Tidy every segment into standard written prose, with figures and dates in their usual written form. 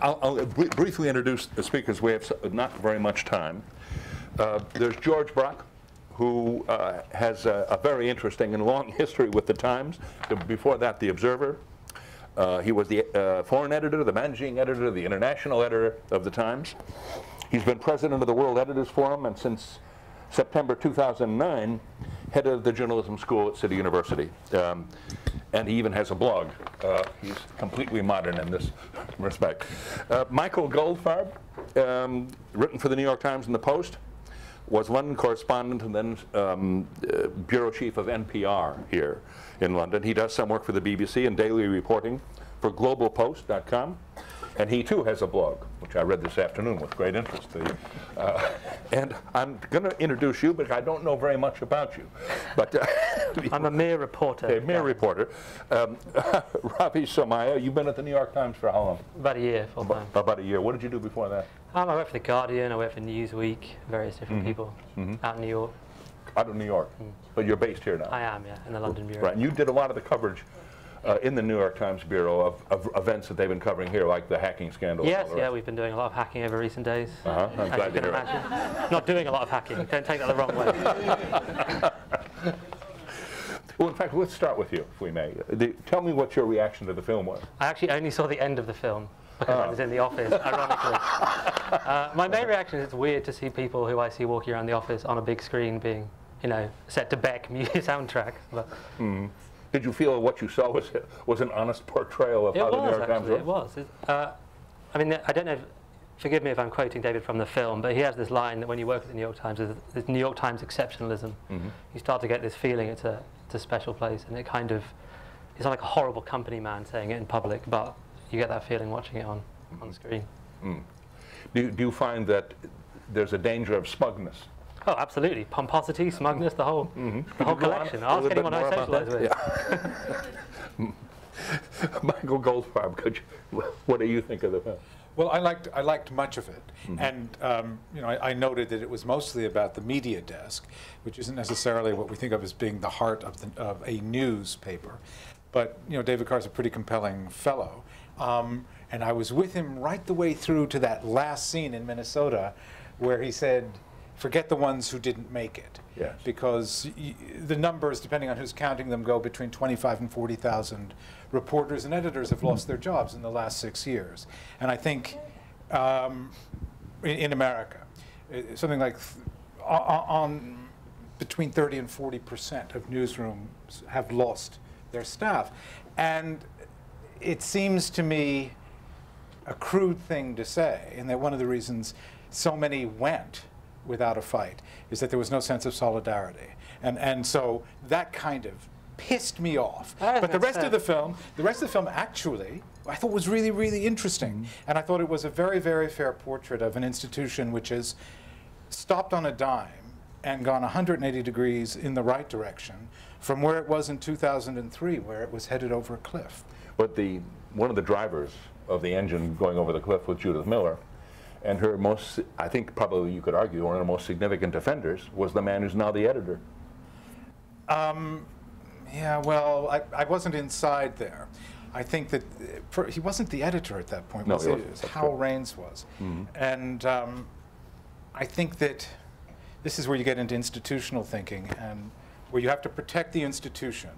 I'll briefly introduce the speakers. We have not very much time. There's George Brock, who has a very interesting and long history with the Times. Before that, The Observer. He was the foreign editor, the managing editor, the international editor of the Times. He's been president of the World Editors Forum, and since September 2009, head of the journalism school at City University. And he even has a blog. He's completely modern in this respect. Michael Goldfarb, written for the New York Times and the Post, was London correspondent and then bureau chief of NPR here in London. He does some work for the BBC and daily reporting for globalpost.com. And he too has a blog, which I read this afternoon with great interest. And I'm going to introduce you, but I don't know very much about you. But I'm a mere reporter. A mere reporter. Ravi Somaya, you've been at the New York Times for how long? About a year, full time. About a year. What did you do before that? I worked for The Guardian, I worked for Newsweek, various different people out in New York. Out of New York. But you're based here now? I am, yeah, in the London Bureau. Right, and you did a lot of the coverage in the New York Times Bureau of events that they've been covering here, like the hacking scandal. Yes, yeah, we've been doing a lot of hacking over recent days. I'm glad to hear it. Not doing a lot of hacking, don't take that the wrong way. Well, in fact, let's start with you, if we may. Tell me what your reaction to the film was. I actually only saw the end of the film, because I was in the office, ironically. My main reaction is it's weird to see people who I see walking around the office on a big screen being, you know, set to Beck music soundtracks. But did you feel what you saw was an honest portrayal of how the New York Times works? It was. I mean, I don't know, forgive me if I'm quoting David from the film, but he has this line that when you work at the New York Times, there's New York Times exceptionalism. You start to get this feeling it's a special place, and it kind of, it's not like a horrible company man saying it in public, but you get that feeling watching it on screen. Do you find that there's a danger of smugness? Oh, absolutely. Pomposity, smugness, the whole collection. Ask anyone I socialize with. Yeah. Michael Goldfarb, what do you think of the film? Well, I liked much of it, and you know, I noted that it was mostly about the media desk, which isn't necessarily what we think of as being the heart of a newspaper. But you know, David Carr's a pretty compelling fellow, and I was with him right the way through to that last scene in Minnesota, where he said, "Forget the ones who didn't make it." Yes. Because the numbers, depending on who's counting them, go between 25 and 40,000 reporters and editors have lost their jobs in the last 6 years. And I think in America, something like on between 30 and 40% of newsrooms have lost their staff. And it seems to me a crude thing to say, and that one of the reasons so many went without a fight is that there was no sense of solidarity, and so that kind of pissed me off. But the rest of the film actually I thought was really, really interesting, and I thought it was a very, very fair portrait of an institution which has stopped on a dime and gone 180 degrees in the right direction from where it was in 2003, where it was headed over a cliff. But one of the drivers of the engine going over the cliff was Judith Miller. And her most, I think probably you could argue, one of the most significant offenders was the man who's now the editor. Yeah, well, I wasn't inside there. I think that he wasn't the editor at that point. No, was it? Hal Raines was. And I think that this is where you get into institutional thinking, and where you have to protect the institution.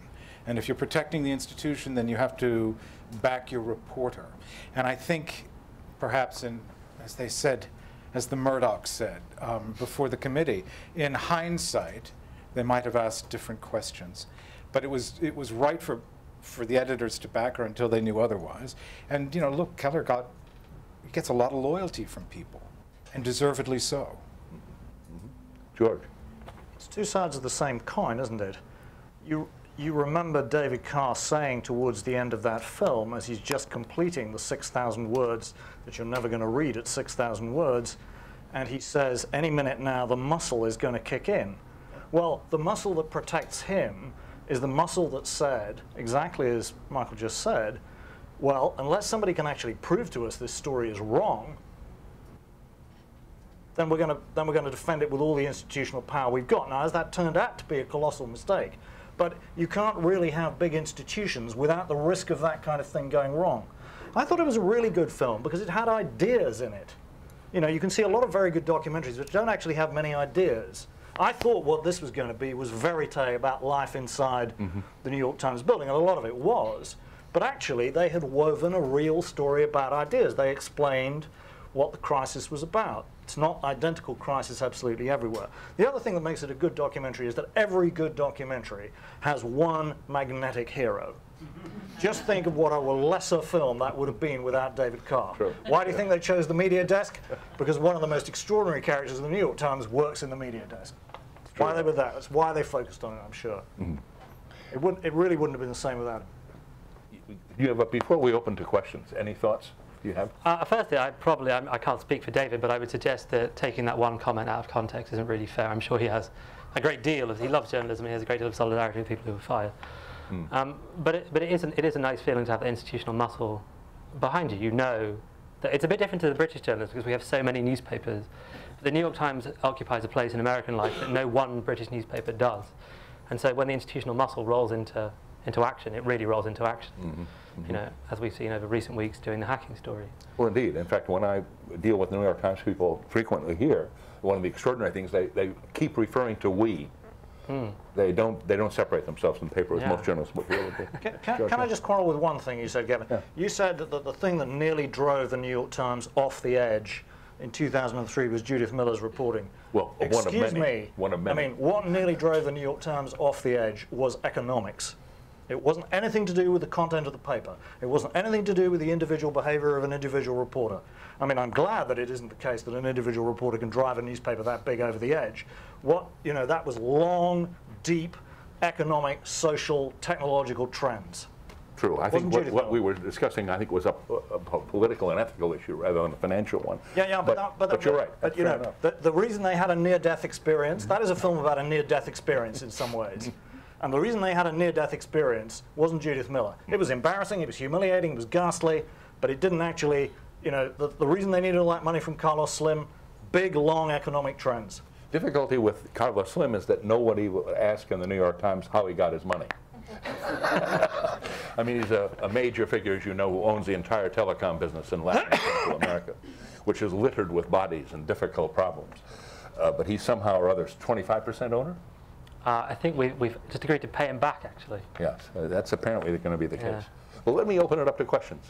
And if you're protecting the institution, then you have to back your reporter. And I think perhaps as they said, as the Murdochs said before the committee, in hindsight, they might have asked different questions. But it was right for the editors to back her until they knew otherwise. And you know, look, Keller gets a lot of loyalty from people, and deservedly so. George. It's two sides of the same coin, isn't it? You remember David Carr saying towards the end of that film, as he's just completing the 6,000 words that you're never going to read at 6,000 words, and he says, any minute now the muscle is going to kick in. Well, the muscle that protects him is the muscle that said, exactly as Michael just said, well, unless somebody can actually prove to us this story is wrong, then we're going to defend it with all the institutional power we've got. Now, as that turned out to be a colossal mistake, but you can't really have big institutions without the risk of that kind of thing going wrong. I thought it was a really good film because it had ideas in it. You know, you can see a lot of very good documentaries which don't actually have many ideas. I thought what this was going to be was verite about life inside the New York Times building, and a lot of it was. But actually, they had woven a real story about ideas. They explained what the crisis was about. It's not identical crisis absolutely everywhere. The other thing that makes it a good documentary is that every good documentary has one magnetic hero. Just think of what a lesser film that would have been without David Carr. True. Why do you think they chose the media desk? Because one of the most extraordinary characters of the New York Times works in the media desk. Why they were that. That's why they focused on it, I'm sure. It really wouldn't have been the same without him. You have, before we open to questions, any thoughts you have? Firstly, I can't speak for David, but I would suggest that taking that one comment out of context isn't really fair. I'm sure he has a great deal he loves journalism, he has a great deal of solidarity with people who were fired. But it is a nice feeling to have the institutional muscle behind you. You know that it's a bit different to the British journalists because we have so many newspapers. The New York Times occupies a place in American life that no one British newspaper does. And so when the institutional muscle rolls into action, it really rolls into action. You know, as we've seen over recent weeks doing the hacking story. Well, indeed. In fact, when I deal with the New York Times people frequently here, one of the extraordinary things, they keep referring to we. They don't separate themselves from the paper as most journalists would be able to. Can I just quarrel with one thing you said, Gavin? Yeah. You said that the thing that nearly drove the New York Times off the edge in 2003 was Judith Miller's reporting. Well, Excuse me. One of many. I mean, what nearly drove the New York Times off the edge was economics. It wasn't anything to do with the content of the paper. It wasn't anything to do with the individual behavior of an individual reporter. I mean, I'm glad that it isn't the case that an individual reporter can drive a newspaper that big over the edge. That was long, deep, economic, social, technological trends. True. I think what we were discussing, I think, was a political and ethical issue rather than a financial one. Yeah, but you're right. But you know, the reason they had a near-death experience, that is a film about a near-death experience in some ways. And the reason they had a near-death experience wasn't Judith Miller. It was embarrassing, it was humiliating, it was ghastly, but it didn't actually, you know, the reason they needed all that money from Carlos Slim, big, long economic trends. Difficulty with Carlos Slim is that nobody will ask in the New York Times how he got his money. I mean, he's a major figure, as you know, who owns the entire telecom business in Latin and Central America, which is littered with bodies and difficult problems. But he's somehow or other 25% owner? I think we've just agreed to pay him back, actually. Yes, that's apparently going to be the case. Well, let me open it up to questions.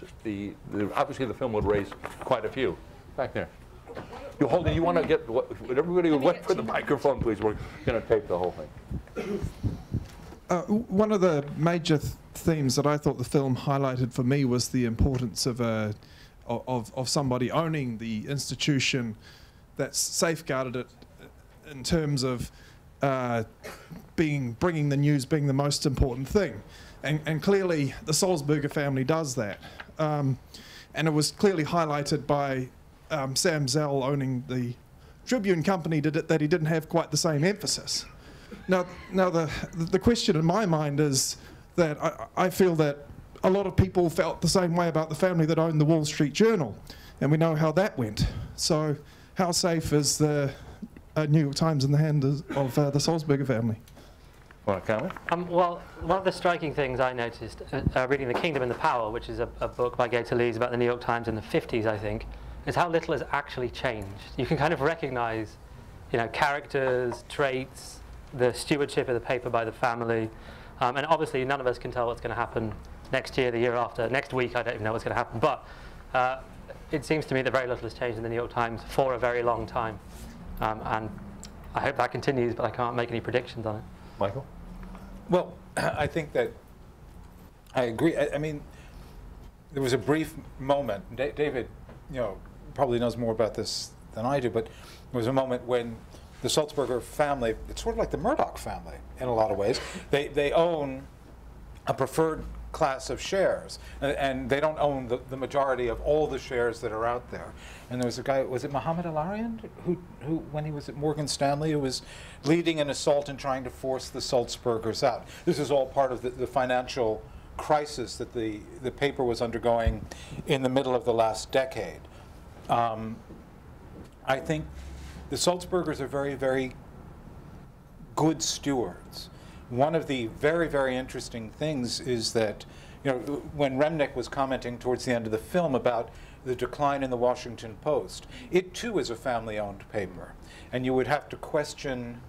Obviously, the film would raise quite a few. Back there. You want to get everybody wait for the microphone, please. We're going to tape the whole thing. One of the major themes that I thought the film highlighted for me was the importance of somebody owning the institution that's safeguarded it in terms of bringing the news being the most important thing. And clearly the Sulzberger family does that. And it was clearly highlighted by Sam Zell owning the Tribune company that he didn't have quite the same emphasis. Now the question in my mind is that I feel that a lot of people felt the same way about the family that owned the Wall Street Journal, and we know how that went. So how safe is the New York Times in the hands of the Sulzberger family? Want to comment? Well, one of the striking things I noticed reading The Kingdom and the Power, which is a book by Gator Lees about the New York Times in the 50s, I think, is how little has actually changed. You can kind of recognize, you know, characters, traits, the stewardship of the paper by the family, and obviously none of us can tell what's going to happen next year, the year after, next week. I don't even know what's going to happen, but it seems to me that very little has changed in the New York Times for a very long time, and I hope that continues, but I can't make any predictions on it. Michael? Well, I think that I agree. I mean, there was a brief moment. David, you know, probably knows more about this than I do, but there was a moment when the Sulzberger family, it's sort of like the Murdoch family in a lot of ways. They own a preferred class of shares, and they don't own the majority of all the shares that are out there. And there was a guy, was it Mohammed Al-Arian, who when he was at Morgan Stanley, who was leading an assault and trying to force the Sulzbergers out. This is all part of the financial crisis that the paper was undergoing in the middle of the last decade. I think the Sulzbergers are very, very good stewards. One of the very, very interesting things is that You know, when Remnick was commenting towards the end of the film about the decline in the Washington Post, it too is a family-owned paper. And you would have to question,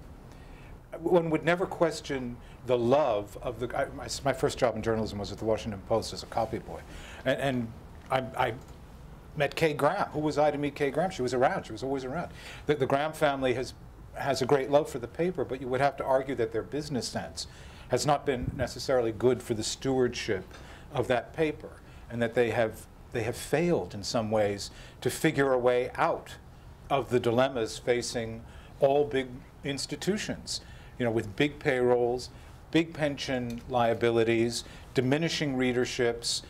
one would never question the love of the, my first job in journalism was at the Washington Post as a copy boy. And I met Kay Graham. Who was I to meet Kay Graham? She was around. She was always around. The Graham family has a great love for the paper, but you would have to argue that their business sense has not been necessarily good for the stewardship of that paper, and that they have failed in some ways to figure a way out of the dilemmas facing all big institutions, you know, with big payrolls, big pension liabilities, diminishing readerships,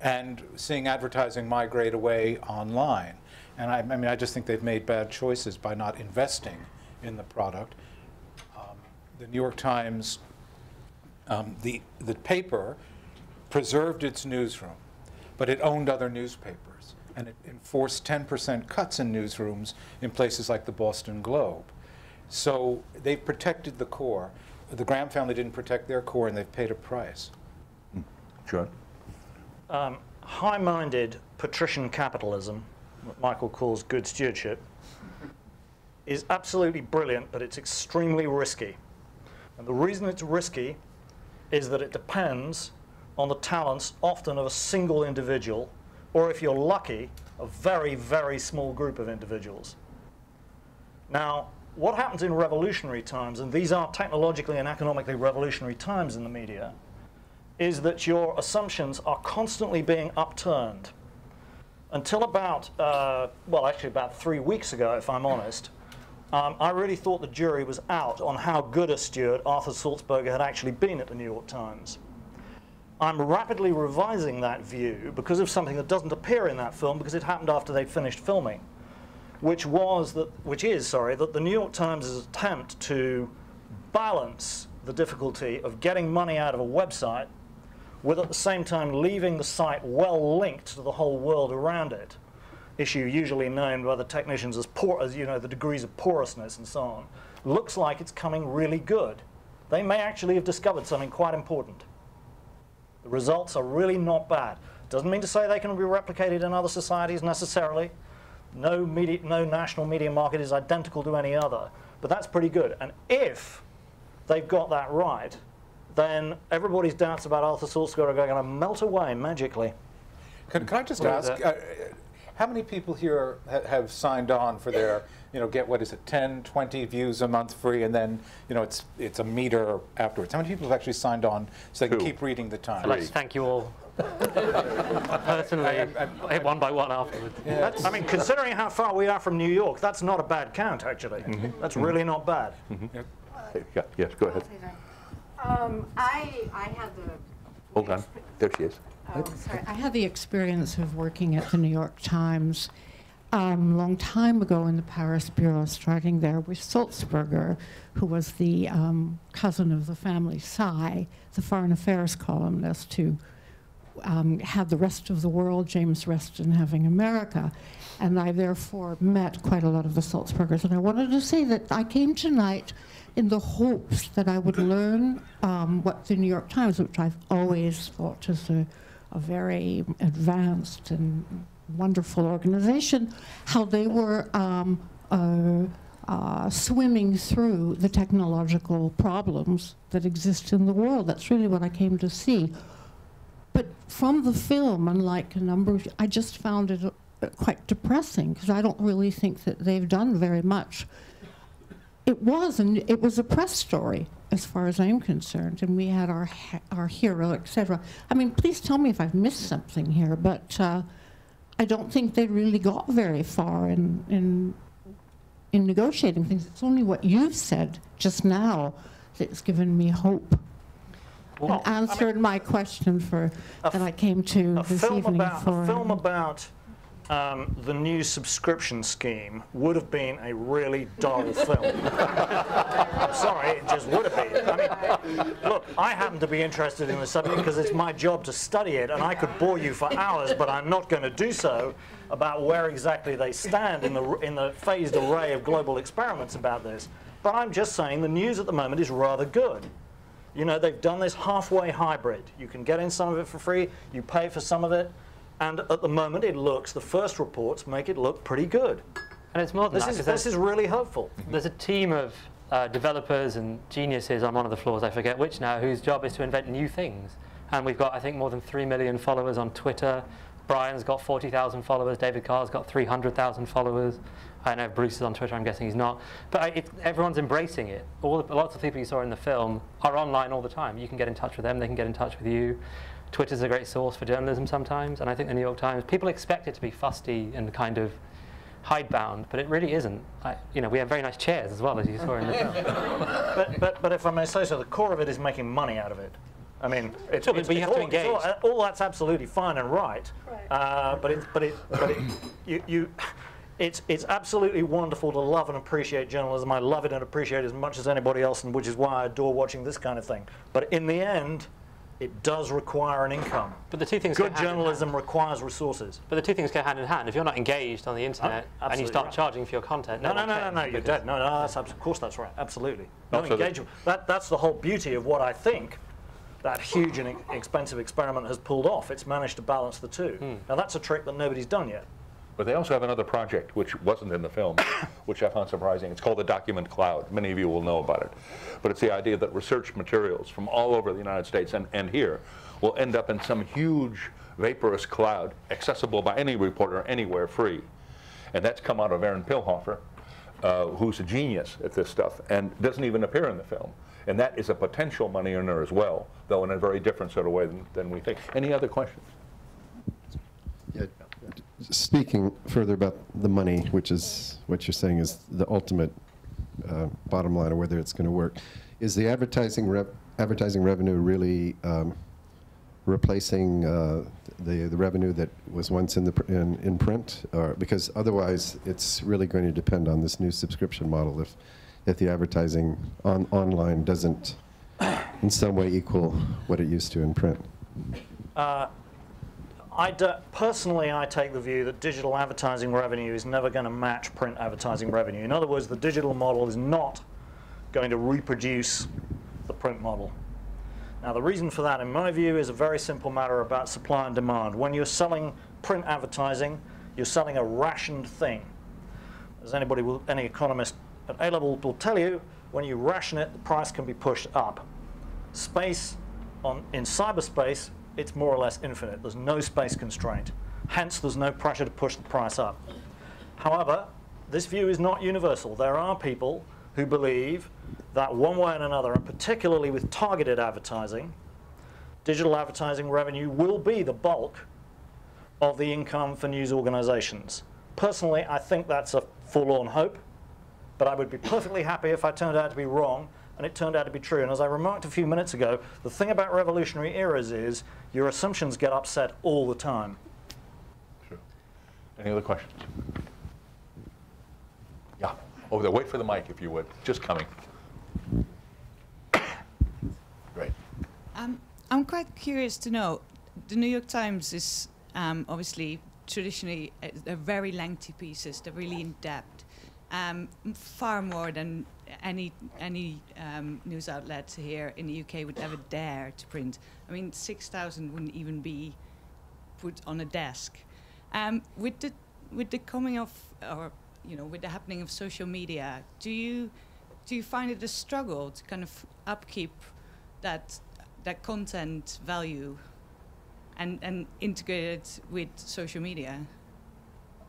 and seeing advertising migrate away online. And I mean, I just think they've made bad choices by not investing in the product. The New York Times, the paper preserved its newsroom, but it owned other newspapers, and it enforced 10% cuts in newsrooms in places like the Boston Globe. So they've protected the core. The Graham family didn't protect their core, and they've paid a price. John? High-minded patrician capitalism, what Michael calls good stewardship, is absolutely brilliant, but it's extremely risky. And the reason it's risky is that it depends on the talents often of a single individual, or if you're lucky, a very, very small group of individuals. Now, what happens in revolutionary times, and these are technologically and economically revolutionary times in the media, is that your assumptions are constantly being upturned. Until about, well, actually about 3 weeks ago, if I'm honest, I really thought the jury was out on how good a steward Arthur Sulzberger had actually been at the New York Times. I'm rapidly revising that view because of something that doesn't appear in that film, because it happened after they'd finished filming, which is that the New York Times' attempt to balance the difficulty of getting money out of a website with at the same time leaving the site well linked to the whole world around it, issue usually known by the technicians as poor, as you know, the degrees of porousness and so on, looks like it's coming really good. They may actually have discovered something quite important. The results are really not bad. Doesn't mean to say they can be replicated in other societies necessarily. No national media market is identical to any other, but that's pretty good. And if they've got that right, then everybody's doubts about Arthur Sulzberger are going to melt away magically. Can I just ask, how many people here have signed on for their, you know, get, what is it, 10, 20 views a month free, and then, you know, it's a meter afterwards? How many people have actually signed on so they can keep reading the Times? I'd like to thank you all. Personally, one by one afterwards. Yeah. I mean, considering how far we are from New York, that's not a bad count, actually. That's really not bad. Yes, go ahead. I had the... Hold on. There she is. Oh, sorry. I had the experience of working at the New York Times a long time ago in the Paris bureau, starting there with Sulzberger, who was the cousin of the family Cy, the foreign affairs columnist who had the rest of the world, James Reston having America. And I therefore met quite a lot of the Sulzbergers. And I wanted to say that I came tonight in the hopes that I would learn what the New York Times, which I've always thought is a very advanced and wonderful organization, how they were swimming through the technological problems that exist in the world. That's really what I came to see. But from the film, unlike a number of, I just found it quite depressing, because I don't really think that they've done very much. It was a press story, as far as I'm concerned, and we had our hero, etc. I mean, please tell me if I've missed something here, but I don't think they really got very far in negotiating things. It's only what you've said just now that's given me hope. Well, and answered my question that I came to this evening for. A film about the new subscription scheme would have been a really dull film. I'm sorry, it just would have been. I mean, look, I happen to be interested in the subject because it's my job to study it, and I could bore you for hours, but I'm not going to do so about where exactly they stand in the phased array of global experiments about this. But I'm just saying the news at the moment is rather good. You know, they've done this halfway hybrid. You can get in some of it for free, you pay for some of it, and at the moment it looks, the first reports make it look pretty good. And it's more than that. This is really hopeful. There's a team of developers and geniuses on one of the floors, I forget which now, whose job is to invent new things. And we've got, I think, more than 3 million followers on Twitter. Brian's got 40,000 followers. David Carr's got 300,000 followers. I know Bruce is on Twitter. I'm guessing he's not. But everyone's embracing it. Lots of people you saw in the film are online all the time. You can get in touch with them. They can get in touch with you. Twitter's a great source for journalism sometimes. And I think the New York Times, people expect it to be fusty and kind of hidebound, but it really isn't. You know, we have very nice chairs as well, as you saw in the film. But if I may say so, the core of it is making money out of it. I mean, but you have to engage. All that's absolutely fine and right. It's absolutely wonderful to love and appreciate journalism. I love it and appreciate it as much as anybody else, and which is why I adore watching this kind of thing. But in the end, it does require an income. But the two things Good journalism requires resources. But the two things go hand in hand. If you're not engaged on the internet and you start charging for your content, no, you're dead. No, of course that's right. Absolutely. No engagement. That's the whole beauty of what I think that huge and expensive experiment has pulled off. It's managed to balance the two. Now that's a trick that nobody's done yet. But they also have another project, which wasn't in the film, which I found surprising. It's called the Document Cloud. Many of you will know about it. But it's the idea that research materials from all over the United States and here will end up in some huge vaporous cloud, accessible by any reporter anywhere, free. And that's come out of Aaron Pilhofer, who's a genius at this stuff, and doesn't even appear in the film. And that is a potential money earner as well, though in a very different sort of way than we think. Any other questions? Yeah. Speaking further about the money, which is what you're saying is the ultimate bottom line of whether it's going to work, is the advertising revenue really replacing the revenue that was once in print? Or, because otherwise, it's really going to depend on this new subscription model. If the advertising online doesn't in some way equal what it used to in print. Personally, I take the view that digital advertising revenue is never going to match print advertising revenue. In other words, the digital model is not going to reproduce the print model. Now, the reason for that, in my view, is a very simple matter about supply and demand. When you're selling print advertising, you're selling a rationed thing. As any economist at A-level will tell you, when you ration it, the price can be pushed up. In cyberspace, it's more or less infinite. There's no space constraint. Hence, there's no pressure to push the price up. However, this view is not universal. There are people who believe that one way or another, and particularly with targeted advertising, digital advertising revenue will be the bulk of the income for news organizations. Personally, I think that's a forlorn hope, but I would be perfectly happy if I turned out to be wrong and it turned out to be true. And as I remarked a few minutes ago, the thing about revolutionary eras is your assumptions get upset all the time. Sure. Any other questions? Yeah. Over there. Wait for the mic, if you would. Just coming. Great. I'm quite curious to know, the New York Times is obviously traditionally they're very lengthy pieces. They're really in depth, far more than any news outlet here in the UK would ever dare to print. I mean, 6,000 wouldn't even be put on a desk. With the coming of, or with the happening of social media, do you find it a struggle to kind of upkeep that content value and integrate it with social media?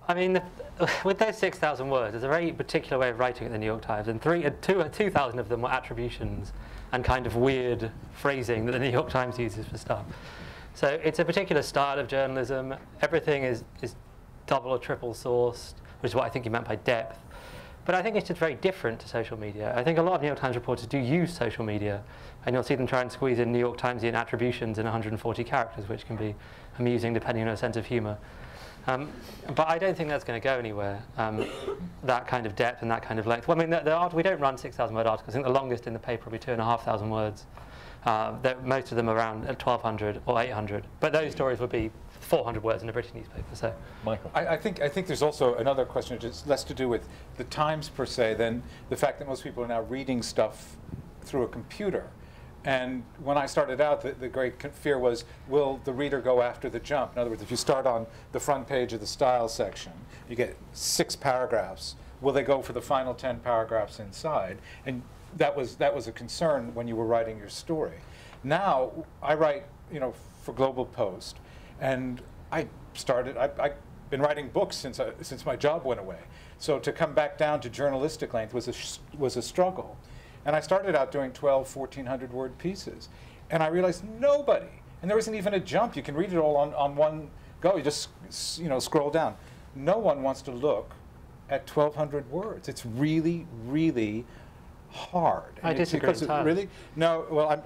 I mean, with those 6,000 words, there's a very particular way of writing at the New York Times, and 2,000 of them were attributions and kind of weird phrasing that the New York Times uses for stuff. So it's a particular style of journalism. Everything is double or triple sourced, which is what I think you meant by depth. But I think it's just very different to social media. I think a lot of New York Times reporters do use social media, and you'll see them try and squeeze in New York Timesian attributions in 140 characters, which can be amusing depending on a sense of humor. But I don't think that's going to go anywhere, that kind of depth and that kind of length. Well, I mean, we don't run 6,000 word articles. I think the longest in the paper will be 2,500 words. Most of them around 1,200 or 800. But those stories would be 400 words in a British newspaper. So, Michael, I think there's also another question, just less to do with the Times per se than the fact that most people are now reading stuff through a computer. And when I started out, the great fear was, will the reader go after the jump? In other words, if you start on the front page of the style section, you get 6 paragraphs. Will they go for the final 10 paragraphs inside? And that was a concern when you were writing your story. Now, I write, for Global Post, and I've been writing books since my job went away. So to come back down to journalistic length was a struggle. And I started out doing 1,400 word pieces. And I realized nobody, and there isn't even a jump. You can read it all on one go. You just scroll down. No one wants to look at 1,200 words. It's really, really hard. I disagree entirely. Really? No, well,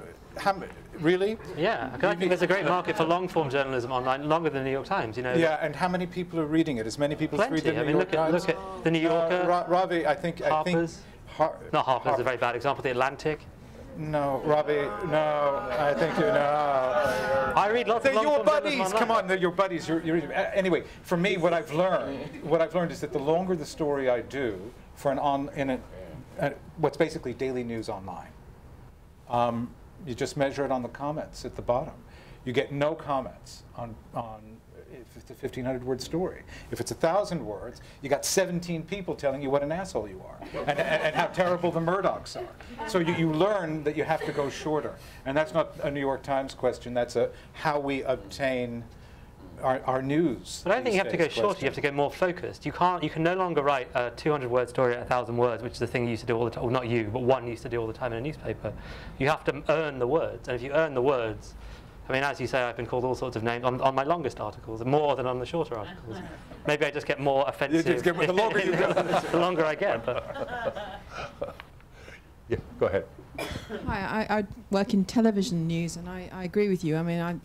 really? Yeah, I think there's a great market for long-form journalism online, longer than the New York Times, Yeah, and how many people are reading it? As many people as read the New York Times? Look at the New Yorker. Ravi, I think Harper's. Not Harper's is a very bad example. The Atlantic. No, Ravi, no. I think I read lots of they're your long-form buddies. Come on, they're your buddies. Anyway, for me, what I've learned is that the longer the story I do for what's basically daily news online, you just measure it on the comments at the bottom. You get no comments on if it's a 1,500 word story. If it's 1,000 words, you got 17 people telling you what an asshole you are and how terrible the Murdochs are. So you learn that you have to go shorter. And that's not a New York Times question. That's how we obtain our news. But I don't think you have to go shorter. You have to go more focused. You can no longer write a 200-word story at 1,000 words, which is the thing you used to do all the time. Well, not you, but one used to do all the time in a newspaper. You have to earn the words. And if you earn the words, I mean, as you say, I've been called all sorts of names on my longest articles, more than on the shorter articles. Maybe I just get more offensive the longer you go. the longer I get. But. Yeah, go ahead. Hi, I work in television news, and I agree with you. I mean, I'm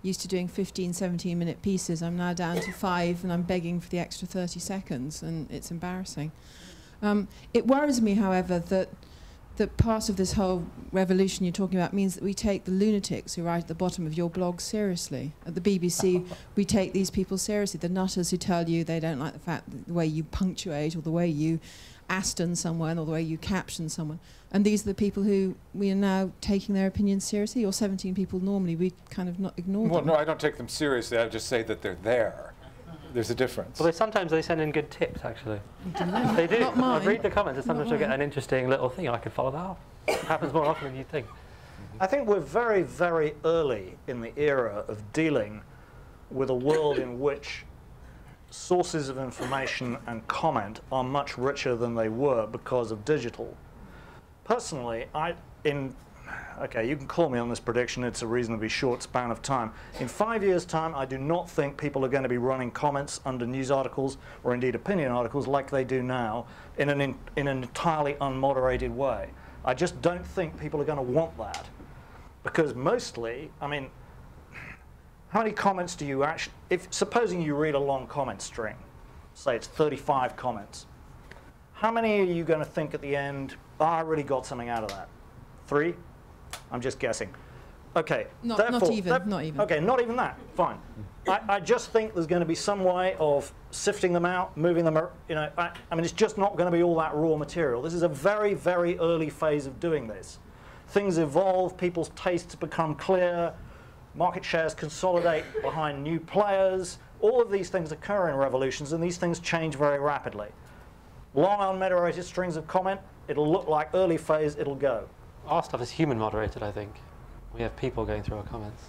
used to doing 15, 17-minute pieces. I'm now down to 5, and I'm begging for the extra 30 seconds, and it's embarrassing. It worries me, however, that part of this whole revolution you're talking about means that we take the lunatics who write at the bottom of your blog seriously. At the BBC, we take these people seriously, the nutters who tell you they don't like the way you punctuate or the way you Aston someone or the way you caption someone. And these are the people who we are now taking their opinions seriously, or 17 people normally, we kind of not ignore them. Well, no, I don't take them seriously. I just say that they're there. There's a difference. Well, sometimes they send in good tips, actually. They do. Not mine. I read the comments, and sometimes I get an interesting little thing. I can follow that up. It happens more often than you think. I think we're very, very early in the era of dealing with a world in which sources of information and comment are much richer than they were because of digital. Personally, okay, you can call me on this prediction. It's a reasonably short span of time. In 5 years' time, I do not think people are going to be running comments under news articles or indeed opinion articles like they do now in an entirely unmoderated way. I just don't think people are going to want that. Because mostly, I mean, how many comments do you actually, supposing you read a long comment string, say it's 35 comments, how many are you going to think at the end, I really got something out of that? 3? I'm just guessing. Okay. Not even. Okay, not even that. Fine. I just think there's going to be some way of sifting them out, moving them. I mean, it's just not going to be all that raw material. This is a very, very early phase of doing this. Things evolve. People's tastes become clear. Market shares consolidate behind new players. All of these things occur in revolutions, and these things change very rapidly. Long unmoderated strings of comment. It'll look like early phase. It'll go. Our stuff is human moderated, I think. We have people going through our comments.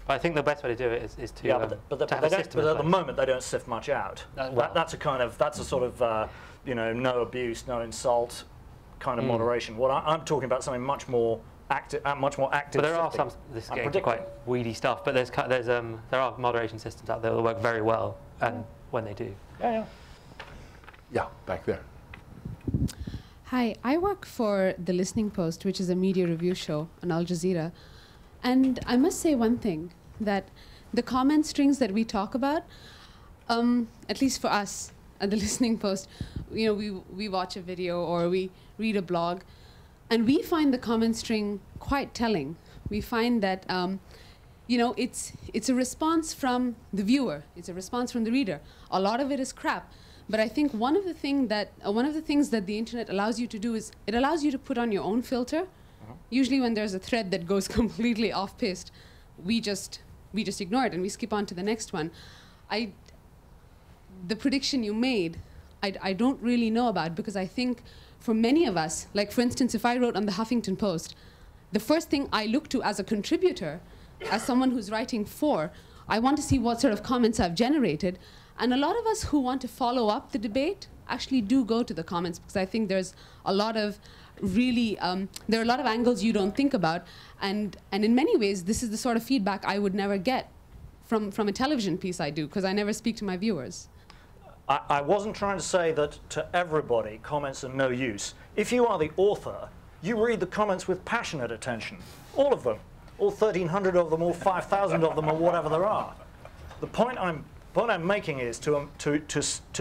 But I think the best way to do it is to have a system. But at the moment, they don't sift much out. That's a sort of no abuse, no insult kind of moderation. What I'm talking about something much more active, But there are some. This is getting quite weedy stuff. But there are moderation systems out there that work very well, and when they do. Yeah, back there. Hi, I work for The Listening Post, which is a media review show on Al Jazeera. And I must say one thing, that the comment strings that we talk about, at least for us at The Listening Post, we watch a video or we read a blog, and we find the comment string quite telling. We find that it's a response from the viewer, it's a response from the reader. A lot of it is crap. But I think one of the things that the internet allows you to do is it allows you to put on your own filter usually when there's a thread that goes completely off-piste, we just ignore it and we skip on to the next one. The prediction you made, I don't really know about, because I think for many of us, like for instance, if I wrote on the Huffington Post, the first thing I look to as a contributor, as someone who's writing for, I want to see what sort of comments I've generated. And a lot of us who want to follow up the debate actually do go to the comments, because I think there's a lot of really, there are a lot of angles you don't think about. And in many ways, this is the sort of feedback I would never get from a television piece I do, because I never speak to my viewers. I wasn't trying to say that to everybody comments are no use. If you are the author, you read the comments with passionate attention. All of them. All 1,300 of them, all 5,000 of them, or whatever there are. The point I'm making is to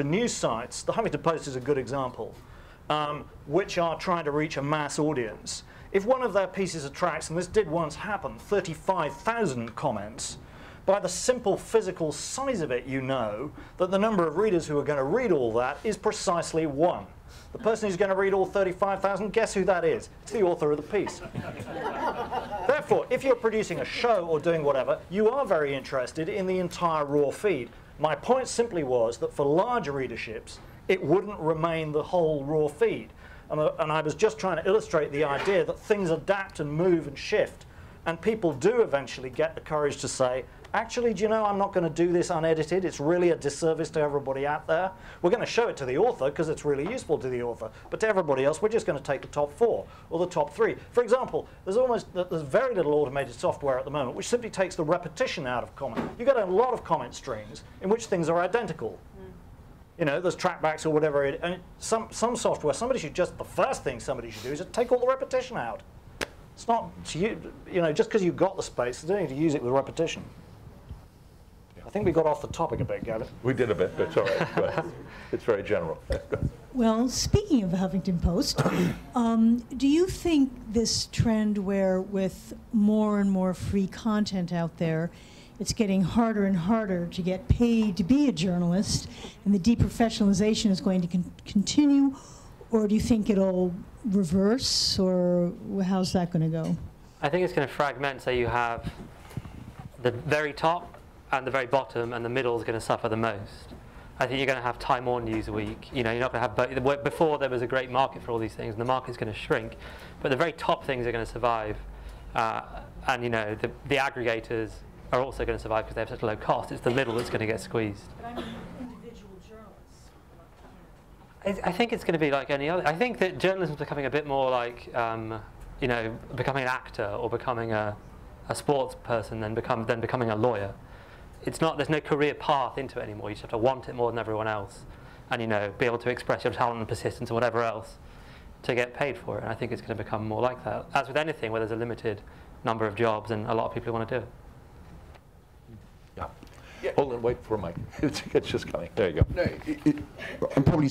news sites, the Huffington Post is a good example, which are trying to reach a mass audience. If one of their pieces attracts, and this did once happen, 35,000 comments, by the simple physical size of it, you know that the number of readers who are going to read all that is precisely 1. The person who's going to read all 35,000, guess who that is? It's the author of the piece. Therefore, if you're producing a show or doing whatever, you are very interested in the entire raw feed. My point simply was that for larger readerships, it wouldn't remain the whole raw feed. And I was just trying to illustrate the idea that things adapt and move and shift. And people do eventually get the courage to say, actually, do you know, I'm not going to do this unedited. It's really a disservice to everybody out there. We're going to show it to the author because it's really useful to the author. But to everybody else, we're just going to take the top 4 or the top 3. For example, there's very little automated software at the moment which simply takes the repetition out of comment. You get a lot of comment strings in which things are identical. You know, there's trackbacks or whatever. And some software, the first thing somebody should do is just take all the repetition out. It's not, you know, just because you've got the space, you don't need to use it with repetition. I think we got off the topic a bit, Gavin. We did a bit, but it's all right. Go ahead. It's very general. Well, speaking of the Huffington Post, do you think this trend where with more and more free content out there, it's getting harder and harder to get paid to be a journalist, and the deprofessionalization is going to continue, or do you think it'll reverse, or how's that going to go? I think it's going to fragment, so you have the very top and the very bottom, and the middle is going to suffer the most. I think you're going to have Time or Newsweek. You know, you're not going to have before there was a great market for all these things, and the market's going to shrink. But the very top things are going to survive, and you know, the aggregators are also going to survive because they have such a low cost. It's the middle that's going to get squeezed. But I mean, individual journalists. I think it's going to be like any other. I think that journalism is becoming a bit more like, you know, becoming an actor or becoming a sports person than becoming a lawyer. It's not. There's no career path into it anymore. You just have to want it more than everyone else, and you know, be able to express your talent and persistence or whatever else to get paid for it. And I think it's going to become more like that. As with anything, where there's a limited number of jobs and a lot of people who want to do it. Yeah. Hold on, wait for Mike. It's just coming. There you go. No, I'm probably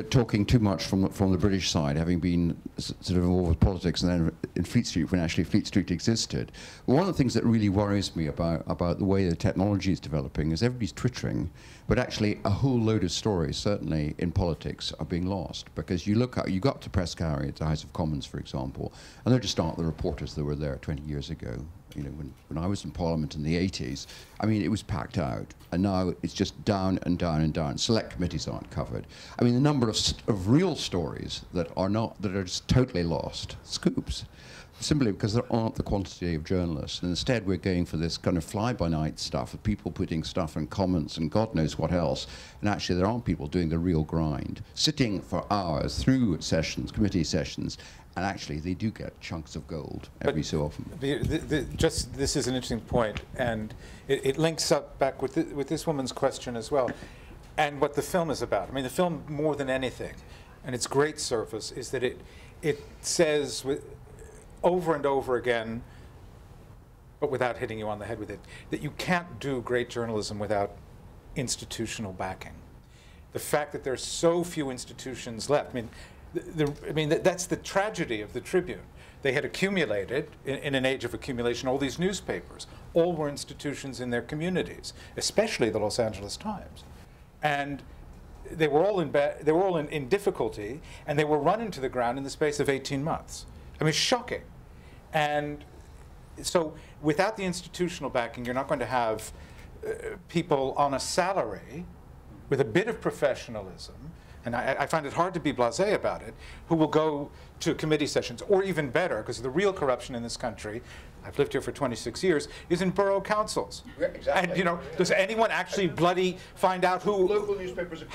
talking too much from the British side, having been sort of involved with politics and then in Fleet Street when actually Fleet Street existed. One of the things that really worries me about the way the technology is developing is everybody's twittering, but actually a whole load of stories, certainly in politics, are being lost. Because you got to press gallery at the House of Commons, for example, and they're just not the reporters that were there 20 years ago. You know, when I was in Parliament in the 80s, I mean, it was packed out, and now it's just down and down and down. Select committees aren't covered. I mean, the number of real stories that are just totally lost, scoops, simply because there aren't the quantity of journalists. And instead, we're going for this kind of fly-by-night stuff of people putting stuff in comments and God knows what else. And actually, there aren't people doing the real grind, sitting for hours through sessions, committee sessions. And actually, they do get chunks of gold every so often. This is an interesting point, and it links up back with this woman's question as well, and what the film is about. I mean, the film, more than anything, and its great surface, is that it says over and over again, but without hitting you on the head with it, that you can't do great journalism without institutional backing. The fact that there's so few institutions left. I mean, that's the tragedy of the Tribune. They had accumulated, in an age of accumulation, all these newspapers. All were institutions in their communities, especially the Los Angeles Times. And they were all in difficulty, and they were run into the ground in the space of 18 months. I mean, shocking. And so without the institutional backing, you're not going to have people on a salary with a bit of professionalism, and I find it hard to be blasé about it, who will go to committee sessions, or even better, because the real corruption in this country, I've lived here for 26 years, is in borough councils. Yeah, exactly. And you know, does anyone actually bloody find out who, Local newspapers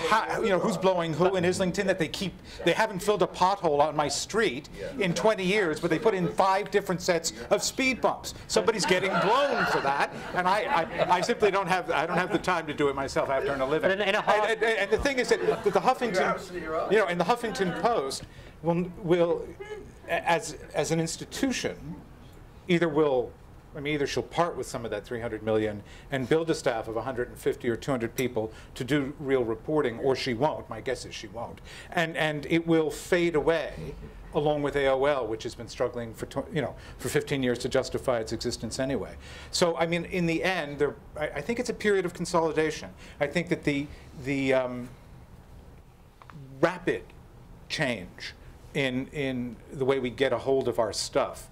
who's blowing who in Islington? That they haven't filled a pothole on my street in 20 years, but they put in 5 different sets of speed bumps. Somebody's getting blown for that, and I simply don't have the time to do it myself. I have to earn a living. And the thing is that the Huffington, you know, in the Huffington Post will as an institution, either she'll part with some of that 300 million and build a staff of 150 or 200 people to do real reporting, or she won't. My guess is she won't. And it will fade away along with AOL, which has been struggling for 15 years to justify its existence anyway. So I mean, in the end, I think it's a period of consolidation. I think that the rapid change in the way we get a hold of our stuff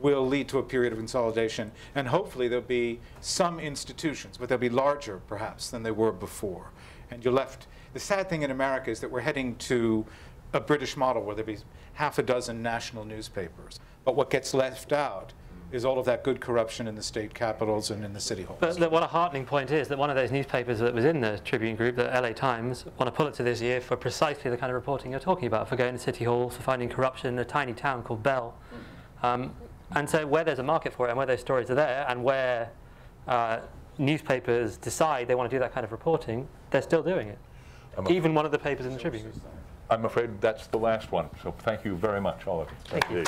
will lead to a period of consolidation, and hopefully there'll be some institutions, but they'll be larger perhaps than they were before. And you're left, the sad thing in America is that we're heading to a British model where there'll be half a dozen national newspapers, but what gets left out is all of that good corruption in the state capitals and in the city halls. But what a heartening point is that one of those newspapers that was in the Tribune Group, the LA Times, won a Pulitzer this year for precisely the kind of reporting you're talking about, for going to city halls, for finding corruption in a tiny town called Bell. And so where there's a market for it and where those stories are there, and where newspapers decide they want to do that kind of reporting, they're still doing it. Even one of the papers in the Tribune Group. I'm afraid that's the last one. So thank you very much, all of you. Thank you.